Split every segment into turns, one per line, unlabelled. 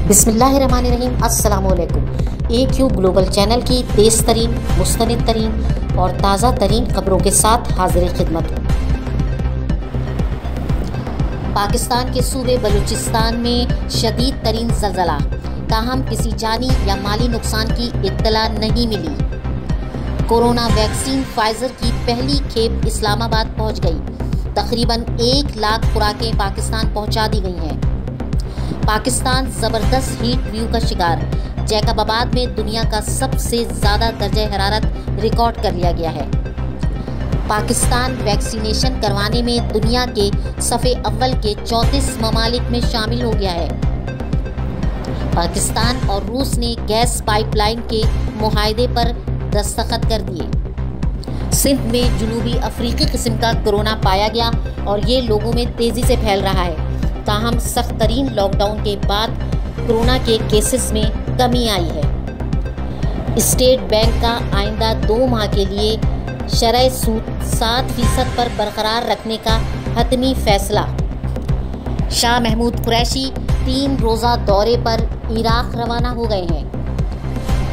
बिस्मिल्लाहिर्रहमानिर्रहीम। अस्सलामुअलैकुम। AQ global channel की तेज़ तरीन, मुस्तनिद तरीन और ताज़ा तरीन खबरों के साथ हाजिर खिदमत हूँ। पाकिस्तान के सूबे बलूचिस्तान में शदीद तरीन ज़लज़ला, ताहम किसी जानी या माली नुकसान की इत्तला नहीं मिली। कोरोना वैक्सीन फाइज़र की पहली खेप इस्लामाबाद पहुँच गई। तकरीबन 1 लाख खुराकें पाकिस्तान पहुँचा दी गई हैं। पाकिस्तान ज़बरदस्त हीट व्यू का शिकार। जैकबाबाद में दुनिया का सबसे ज़्यादा दर्जा हरारत रिकॉर्ड कर लिया गया है। पाकिस्तान वैक्सीनेशन करवाने में दुनिया के सफ़े अव्वल के 34 ममालिक में शामिल हो गया है। पाकिस्तान और रूस ने गैस पाइपलाइन के मुआहदे पर दस्तखत कर दिए। सिंध में जुनूबी अफ्रीकी किस्म का कोरोना पाया गया और ये लोगों में तेज़ी से फैल रहा है। ताहम सख्त तरीन लॉकडाउन के बाद कोरोना के केसेस में कमी आई है। स्टेट बैंक का आइंदा 2 माह के लिए शरह सूद 7% पर बरकरार रखने का हतमी फैसला। शाह महमूद कुरैशी 3 रोज़ा दौरे पर इराक रवाना हो गए हैं।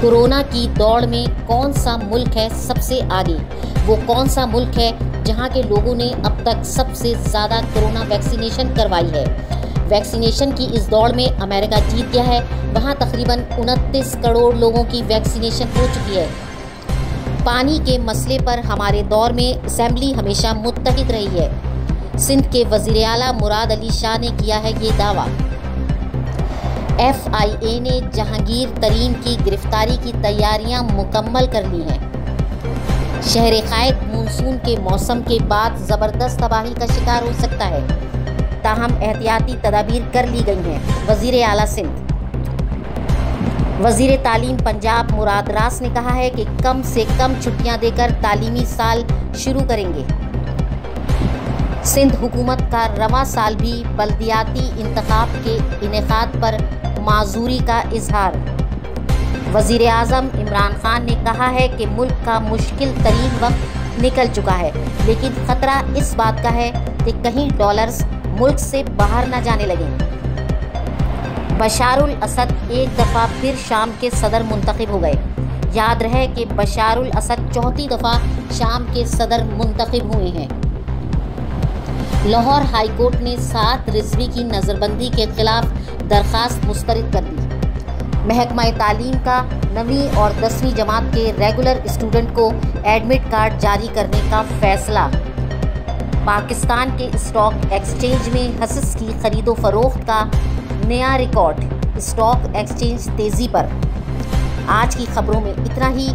कोरोना की दौड़ में कौन सा मुल्क है सबसे आगे? वो कौन सा मुल्क है जहां के लोगों ने अब तक सबसे ज़्यादा कोरोना वैक्सीनेशन करवाई है? वैक्सीनेशन की इस दौड़ में अमेरिका जीत गया है। वहां तकरीबन 29 करोड़ लोगों की वैक्सीनेशन हो चुकी है। पानी के मसले पर हमारे दौर में असेंबली हमेशा मुत्तहिद रही है। सिंध के वज़ीर आला मुराद अली शाह ने किया है ये दावा। FIA ने जहांगीर तरीन की गिरफ्तारी की तैयारियां मुकम्मल कर ली हैं। शहर क़ायद मानसून के मौसम के बाद ज़बरदस्त तबाही का शिकार हो सकता है, ताहम एहतियाती तदाबीर कर ली गई हैं। वज़ीर आला सिंध। वज़ीर तालीम पंजाब मुराद रास ने कहा है कि कम से कम छुट्टियां देकर तालीमी साल शुरू करेंगे। सिंध हुकूमत का रवां साल भी बल्दियाती इंतखाब के इनेकाद पर माजूरी का इजहार। वज़ीर आज़म इमरान खान ने कहा है कि मुल्क का मुश्किल तरीन वक्त निकल चुका है, लेकिन ख़तरा इस बात का है कि कहीं डॉलर्स मुल्क से बाहर न जाने लगें। बशारुल असद एक दफ़ा फिर शाम के सदर मुंतखब हो गए। याद रहे कि बशारुल असद 4थी दफ़ा शाम के सदर मुंतखब हुए हैं। लाहौर हाई कोर्ट ने 7 रिजवी की नज़रबंदी के खिलाफ दरख्वास्त मुस्तरद कर दी। महकमा तालीम का 9वीं और 10वीं जमात के रेगुलर स्टूडेंट को एडमिट कार्ड जारी करने का फैसला। पाकिस्तान के स्टॉक एक्सचेंज में हसस की खरीदो फरोख्त का नया रिकॉर्ड। स्टॉक एक्सचेंज तेज़ी पर। आज की खबरों में इतना ही।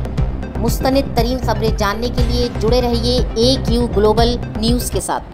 मुस्तनिद तरीन खबरें जानने के लिए जुड़े रहिए AQ ग्लोबल न्यूज़ के साथ।